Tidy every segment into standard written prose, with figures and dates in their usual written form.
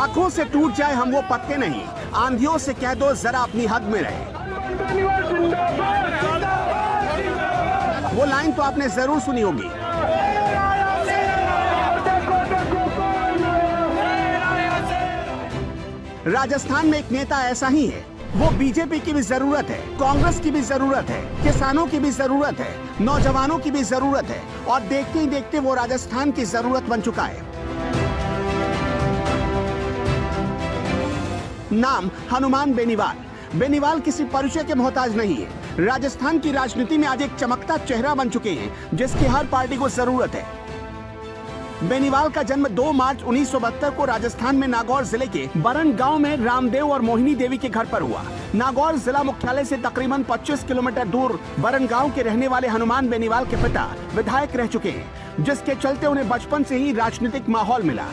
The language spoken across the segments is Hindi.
आंखों से टूट जाए हम वो पत्ते नहीं, आंधियों से कह दो जरा अपनी हद में रहे। वो लाइन तो आपने जरूर सुनी होगी। राजस्थान में एक नेता ऐसा ही है। वो बीजेपी की भी जरूरत है, कांग्रेस की भी जरूरत है, किसानों की भी जरूरत है, नौजवानों की भी जरूरत है और देखते ही देखते वो राजस्थान की जरूरत बन चुका है। नाम हनुमान बेनीवाल। बेनीवाल किसी परिचय के मोहताज नहीं है। राजस्थान की राजनीति में आज एक चमकता चेहरा बन चुके हैं जिसकी हर पार्टी को जरूरत है। बेनीवाल का जन्म 2 मार्च 1972 को राजस्थान में नागौर जिले के बरन गांव में रामदेव और मोहिनी देवी के घर पर हुआ। नागौर जिला मुख्यालय से तकरीबन 25 किलोमीटर दूर बरन गांव के रहने वाले हनुमान बेनीवाल के पिता विधायक रह चुके हैं, जिसके चलते उन्हें बचपन से ही राजनीतिक माहौल मिला।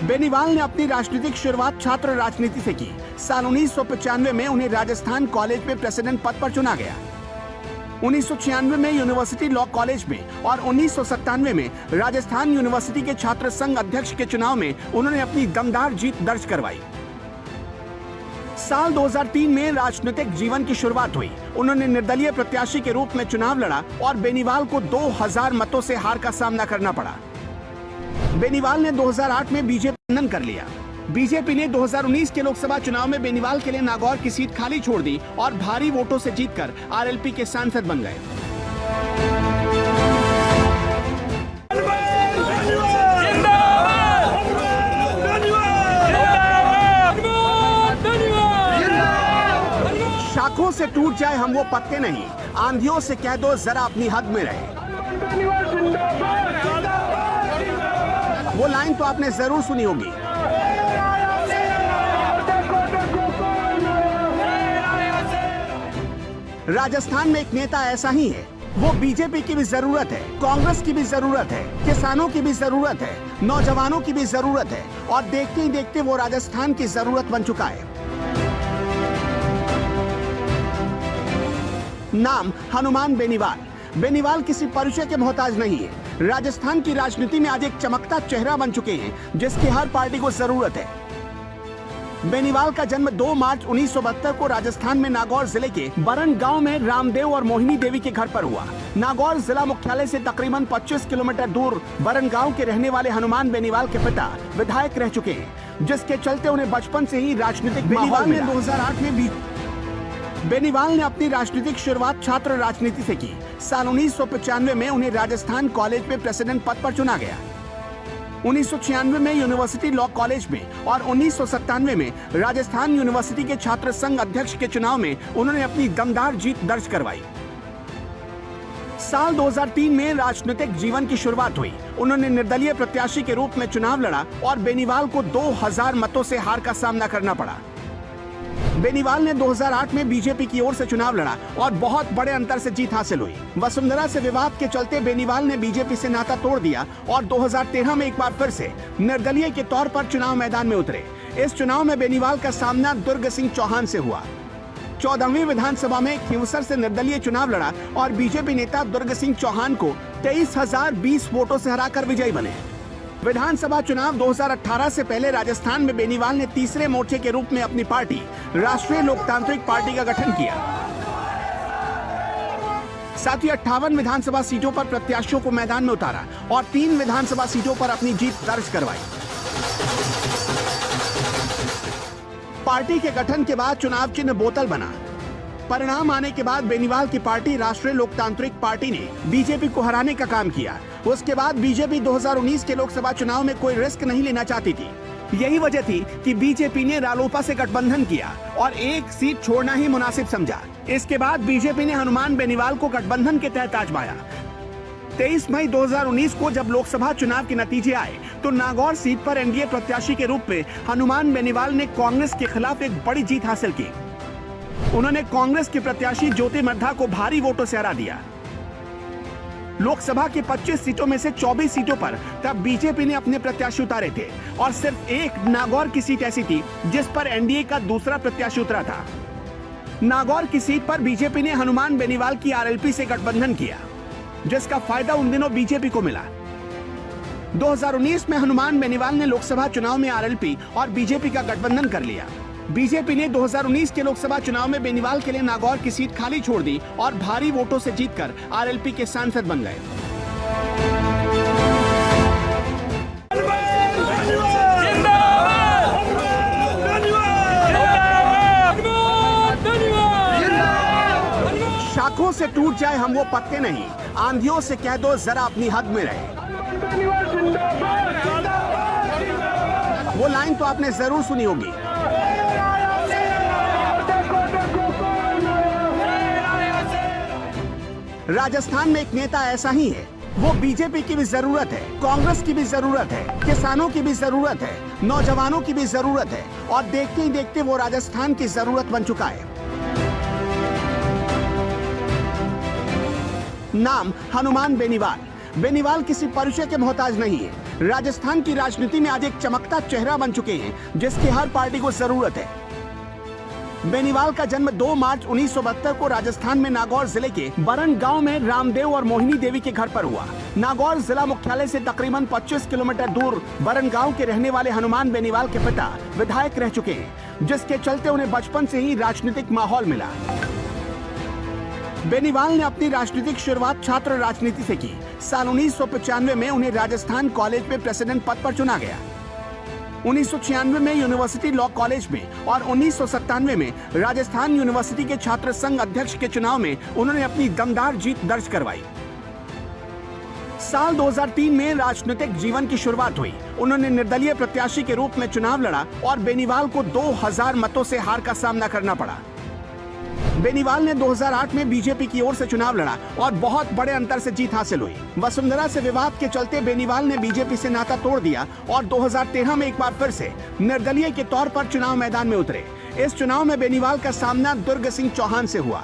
बेनीवाल ने अपनी राजनीतिक शुरुआत छात्र राजनीति से की। साल 1995 में उन्हें राजस्थान कॉलेज में प्रेसिडेंट पद पर चुना गया। 1996 में यूनिवर्सिटी लॉ कॉलेज में और 1997 में राजस्थान यूनिवर्सिटी के छात्र संघ अध्यक्ष के चुनाव में उन्होंने अपनी दमदार जीत दर्ज करवाई। साल 2003 में राजनीतिक जीवन की शुरुआत हुई। उन्होंने निर्दलीय प्रत्याशी के रूप में चुनाव लड़ा और बेनीवाल को 2000 मतों से हार का सामना करना पड़ा। बेनीवाल ने 2008 में बीजेपी गठबंधन कर लिया। बीजेपी ने 2019 के लोकसभा चुनाव में बेनीवाल के लिए नागौर की सीट खाली छोड़ दी और भारी वोटों से जीतकर आरएलपी के सांसद बन गए। शाखों से टूट जाए हम वो पत्ते नहीं, आंधियों से कह दो जरा अपनी हद में रहे। वो लाइन तो आपने जरूर सुनी होगी। राजस्थान में एक नेता ऐसा ही है। वो बीजेपी की भी जरूरत है, कांग्रेस की भी जरूरत है, किसानों की भी जरूरत है, नौजवानों की भी जरूरत है और देखते ही देखते वो राजस्थान की जरूरत बन चुका है। नाम हनुमान बेनीवाल। बेनीवाल किसी परिचय के मोहताज नहीं है। राजस्थान की राजनीति में आज एक चमकता चेहरा बन चुके हैं जिसकी हर पार्टी को जरूरत है। बेनीवाल का जन्म 2 मार्च 1972 को राजस्थान में नागौर जिले के बरन गांव में रामदेव और मोहिनी देवी के घर पर हुआ। नागौर जिला मुख्यालय से तकरीबन 25 किलोमीटर दूर बरन गांव के रहने वाले हनुमान बेनीवाल के पिता विधायक रह चुके हैं, जिसके चलते उन्हें बचपन से ही राजनीतिक माहौल मिला। 2008 में बेनीवाल ने अपनी राजनीतिक शुरुआत छात्र राजनीति से की। साल 1995 में उन्हें राजस्थान कॉलेज में प्रेसिडेंट पद पर चुना गया। 1996 में यूनिवर्सिटी लॉ कॉलेज में और 1997 में राजस्थान यूनिवर्सिटी के छात्र संघ अध्यक्ष के चुनाव में उन्होंने अपनी दमदार जीत दर्ज करवाई। साल 2003 में राजनीतिक जीवन की शुरुआत हुई। उन्होंने निर्दलीय प्रत्याशी के रूप में चुनाव लड़ा और बेनीवाल को 2000 मतों से हार का सामना करना पड़ा। बेनीवाल ने 2008 में बीजेपी की ओर से चुनाव लड़ा और बहुत बड़े अंतर से जीत हासिल हुई। वसुंधरा से विवाद के चलते बेनीवाल ने बीजेपी से नाता तोड़ दिया और 2013 में एक बार फिर से निर्दलीय के तौर पर चुनाव मैदान में उतरे। इस चुनाव में बेनीवाल का सामना दुर्ग सिंह चौहान से हुआ। 14वीं विधानसभा में खींवसर से निर्दलीय चुनाव लड़ा और बीजेपी नेता दुर्ग सिंह चौहान को 23,020 वोटों से हराकर विजयी बने। विधानसभा चुनाव 2018 से पहले राजस्थान में बेनीवाल ने तीसरे मोर्चे के रूप में अपनी पार्टी राष्ट्रीय लोकतांत्रिक पार्टी का गठन किया। साथ ही 58 विधानसभा सीटों पर प्रत्याशियों को मैदान में उतारा और 3 विधानसभा सीटों पर अपनी जीत दर्ज करवाई। पार्टी के गठन के बाद चुनाव चिन्ह बोतल बना। परिणाम आने के बाद बेनीवाल की पार्टी राष्ट्रीय लोकतांत्रिक पार्टी ने बीजेपी को हराने का काम किया। उसके बाद बीजेपी 2019 के लोकसभा चुनाव में कोई रिस्क नहीं लेना चाहती थी। यही वजह थी कि बीजेपी ने रालोपा से गठबंधन किया और एक सीट छोड़ना ही मुनासिब समझा। इसके बाद बीजेपी ने हनुमान बेनीवाल को गठबंधन के तहत आजमाया। 23 मई 2019 को जब लोकसभा चुनाव के नतीजे आए तो नागौर सीट पर एनडीए प्रत्याशी के रूप में हनुमान बेनीवाल ने कांग्रेस के खिलाफ एक बड़ी जीत हासिल की। उन्होंने कांग्रेस के प्रत्याशी ज्योति मर्धा को भारी वोटों से हरा दिया। लोकसभा की 25 सीटों में से 24 सीटों पर तब बीजेपी ने अपने प्रत्याशी उतारे थे और सिर्फ एक नागौर की सीट ऐसी थी जिस पर एनडीए का दूसरा प्रत्याशी उतरा था। नागौर की सीट पर बीजेपी ने हनुमान बेनीवाल की आरएलपी से गठबंधन किया, जिसका फायदा उन दिनों बीजेपी को मिला। 2019 में हनुमान बेनीवाल ने लोकसभा चुनाव में आरएलपी और बीजेपी का गठबंधन कर लिया। बीजेपी ने 2019 के लोकसभा चुनाव में बेनीवाल के लिए नागौर की सीट खाली छोड़ दी और भारी वोटों से जीतकर आरएलपी के सांसद बन गए। शाखों से टूट जाए हम वो पत्ते नहीं, आंधियों से कह दो जरा अपनी हद में रहे। वो लाइन तो आपने जरूर सुनी होगी। राजस्थान में एक नेता ऐसा ही है। वो बीजेपी की भी जरूरत है, कांग्रेस की भी जरूरत है, किसानों की भी जरूरत है, नौजवानों की भी जरूरत है और देखते ही देखते वो राजस्थान की जरूरत बन चुका है। नाम हनुमान बेनीवाल। बेनीवाल किसी परिचय के मोहताज नहीं है। राजस्थान की राजनीति में आज एक चमकता चेहरा बन चुके हैं जिसकी हर पार्टी को जरूरत है। बेनीवाल का जन्म 2 मार्च 1972 को राजस्थान में नागौर जिले के बरन गांव में रामदेव और मोहिनी देवी के घर पर हुआ। नागौर जिला मुख्यालय से तकरीबन 25 किलोमीटर दूर बरन गांव के रहने वाले हनुमान बेनीवाल के पिता विधायक रह चुके हैं, जिसके चलते उन्हें बचपन से ही राजनीतिक माहौल मिला। बेनीवाल ने अपनी राजनीतिक शुरुआत छात्र राजनीति से की। साल 1995 में उन्हें राजस्थान कॉलेज में प्रेसिडेंट पद पर चुना गया। 1996 में यूनिवर्सिटी लॉ कॉलेज में और 1997 में राजस्थान यूनिवर्सिटी के छात्र संघ अध्यक्ष के चुनाव में उन्होंने अपनी दमदार जीत दर्ज करवाई। साल 2003 में राजनीतिक जीवन की शुरुआत हुई। उन्होंने निर्दलीय प्रत्याशी के रूप में चुनाव लड़ा और बेनीवाल को 2000 मतों से हार का सामना करना पड़ा। बेनीवाल ने 2008 में बीजेपी की ओर से चुनाव लड़ा और बहुत बड़े अंतर से जीत हासिल हुई। वसुंधरा से विवाद के चलते बेनीवाल ने बीजेपी से नाता तोड़ दिया और 2013 में एक बार फिर से निर्दलीय के तौर पर चुनाव मैदान में उतरे। इस चुनाव में बेनीवाल का सामना दुर्ग सिंह चौहान से हुआ।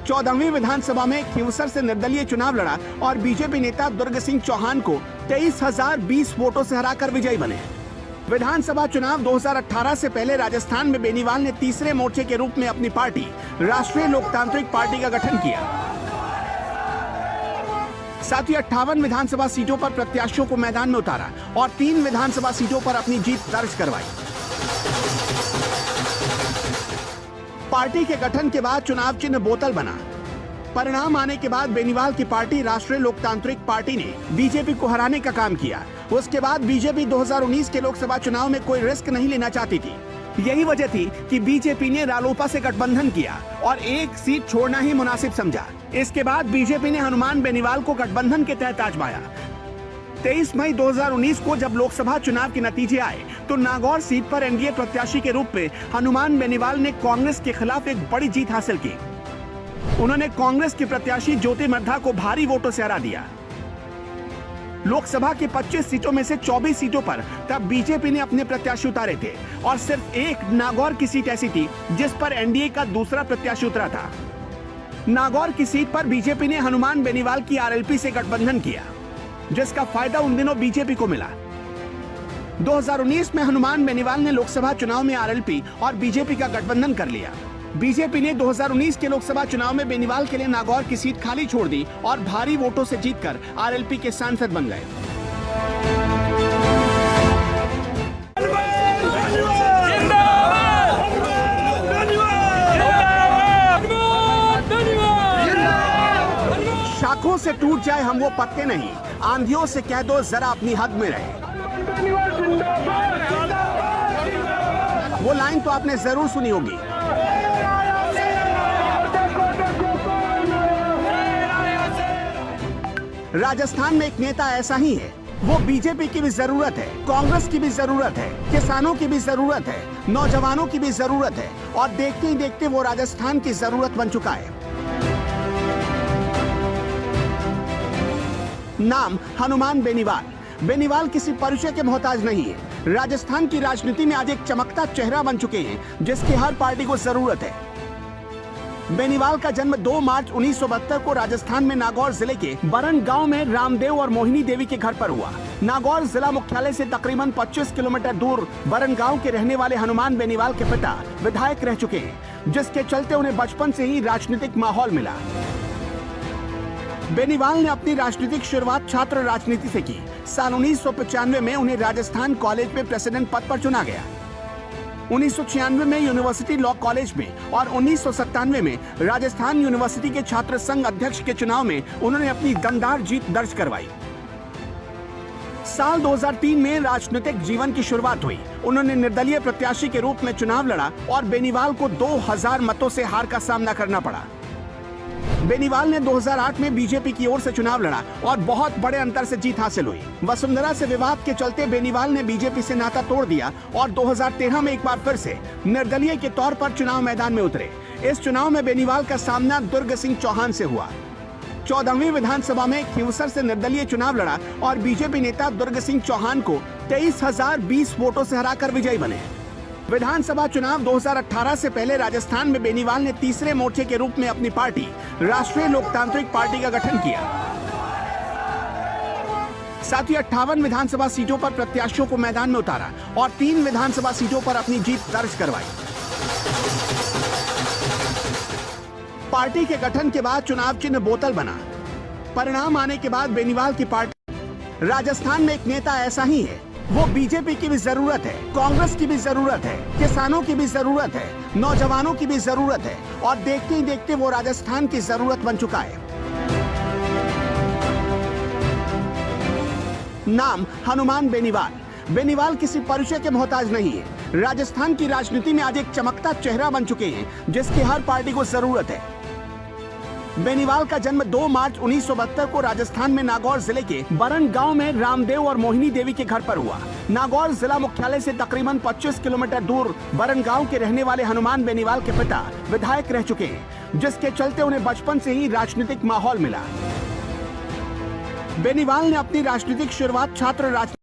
14वीं विधानसभा में खींवसर से निर्दलीय चुनाव लड़ा और बीजेपी नेता दुर्ग सिंह चौहान को 23,020 वोटों से हराकर विजयी बने। विधानसभा चुनाव 2018 से पहले राजस्थान में बेनीवाल ने तीसरे मोर्चे के रूप में अपनी पार्टी राष्ट्रीय लोकतांत्रिक पार्टी का गठन किया। साथ ही 58 विधानसभा सीटों पर प्रत्याशियों को मैदान में उतारा और 3 विधानसभा सीटों पर अपनी जीत दर्ज करवाई। पार्टी के गठन के बाद चुनाव चिन्ह बोतल बना। परिणाम आने के बाद बेनीवाल की पार्टी राष्ट्रीय लोकतांत्रिक पार्टी ने बीजेपी को हराने का काम किया। उसके बाद बीजेपी 2019 के लोकसभा चुनाव में कोई रिस्क नहीं लेना चाहती थी। यही वजह थी कि बीजेपी ने रालोपा से गठबंधन किया और एक सीट छोड़ना ही मुनासिब समझा। इसके बाद बीजेपी ने हनुमान बेनीवाल को गठबंधन के तहत आजमाया। 23 मई 2019 को जब लोकसभा चुनाव के नतीजे आए तो नागौर सीट पर एनडीए प्रत्याशी के रूप में हनुमान बेनीवाल ने कांग्रेस के खिलाफ एक बड़ी जीत हासिल की। उन्होंने कांग्रेस की प्रत्याशी ज्योति मर्धा को भारी वोटों से हरा दिया। लोकसभा की 25 सीटों में से 24 सीटों पर तब बीजेपी ने अपने प्रत्याशी उतारे थे और सिर्फ एक नागौर की सीट ऐसी थी जिस पर एनडीए का दूसरा प्रत्याशी उतरा था। नागौर की सीट पर बीजेपी ने हनुमान बेनीवाल की आरएलपी से गठबंधन किया, जिसका फायदा उन दिनों बीजेपी को मिला। 2019 में हनुमान बेनीवाल ने लोकसभा चुनाव में आरएलपी और बीजेपी का गठबंधन कर लिया। बीजेपी ने 2019 के लोकसभा चुनाव में बेनीवाल के लिए नागौर की सीट खाली छोड़ दी और भारी वोटों से जीतकर आरएलपी के सांसद बन गए। शाखों से टूट जाए हम वो पत्ते नहीं, आंधियों से कह दो जरा अपनी हद में रहे। वो लाइन तो आपने जरूर सुनी होगी। राजस्थान में एक नेता ऐसा ही है। वो बीजेपी की भी जरूरत है, कांग्रेस की भी जरूरत है, किसानों की भी जरूरत है, नौजवानों की भी जरूरत है और देखते ही देखते वो राजस्थान की जरूरत बन चुका है। नाम हनुमान बेनीवाल। बेनीवाल किसी परिचय के मोहताज नहीं है। राजस्थान की राजनीति में आज एक चमकता चेहरा बन चुके हैं जिसकी हर पार्टी को जरूरत है। बेनीवाल का जन्म 2 मार्च 1972 को राजस्थान में नागौर जिले के बरन गांव में रामदेव और मोहिनी देवी के घर पर हुआ। नागौर जिला मुख्यालय से तकरीबन 25 किलोमीटर दूर बरन गांव के रहने वाले हनुमान बेनीवाल के पिता विधायक रह चुके हैं, जिसके चलते उन्हें बचपन से ही राजनीतिक माहौल मिला। बेनीवाल ने अपनी राजनीतिक शुरुआत छात्र राजनीति से की। साल 1995 में उन्हें राजस्थान कॉलेज में प्रेसिडेंट पद पर चुना गया। 1996 में यूनिवर्सिटी लॉ कॉलेज में और 1997 में राजस्थान यूनिवर्सिटी के छात्र संघ अध्यक्ष के चुनाव में उन्होंने अपनी दमदार जीत दर्ज करवाई। साल 2003 में राजनीतिक जीवन की शुरुआत हुई। उन्होंने निर्दलीय प्रत्याशी के रूप में चुनाव लड़ा और बेनीवाल को 2000 मतों से हार का सामना करना पड़ा। बेनीवाल ने 2008 में बीजेपी की ओर से चुनाव लड़ा और बहुत बड़े अंतर से जीत हासिल हुई। वसुंधरा से विवाद के चलते बेनीवाल ने बीजेपी से नाता तोड़ दिया और 2013 में एक बार फिर से निर्दलीय के तौर पर चुनाव मैदान में उतरे। इस चुनाव में बेनीवाल का सामना दुर्ग सिंह चौहान से हुआ। 14वीं विधानसभा में खींवसर से निर्दलीय चुनाव लड़ा और बीजेपी नेता दुर्ग सिंह चौहान को 23,020 वोटों से हराकर विजयी बने। विधानसभा चुनाव 2018 से पहले राजस्थान में बेनीवाल ने तीसरे मोर्चे के रूप में अपनी पार्टी राष्ट्रीय लोकतांत्रिक पार्टी का गठन किया। साथ ही 58 विधानसभा सीटों पर प्रत्याशियों को मैदान में उतारा और 3 विधानसभा सीटों पर अपनी जीत दर्ज करवाई। पार्टी के गठन के बाद चुनाव चिन्ह बोतल बना। परिणाम आने के बाद बेनीवाल की पार्टी राजस्थान में एक नेता ऐसा ही है। वो बीजेपी की भी जरूरत है, कांग्रेस की भी जरूरत है, किसानों की भी जरूरत है, नौजवानों की भी जरूरत है और देखते ही देखते वो राजस्थान की जरूरत बन चुका है। नाम हनुमान बेनीवाल। बेनीवाल किसी परिचय के मोहताज नहीं है। राजस्थान की राजनीति में आज एक चमकता चेहरा बन चुके हैं जिसकी हर पार्टी को जरूरत है। बेनीवाल का जन्म 2 मार्च 1972 को राजस्थान में नागौर जिले के बरन गांव में रामदेव और मोहिनी देवी के घर पर हुआ। नागौर जिला मुख्यालय से तकरीबन 25 किलोमीटर दूर बरन गांव के रहने वाले हनुमान बेनीवाल के पिता विधायक रह चुके हैं, जिसके चलते उन्हें बचपन से ही राजनीतिक माहौल मिला। बेनीवाल ने अपनी राजनीतिक शुरुआत छात्र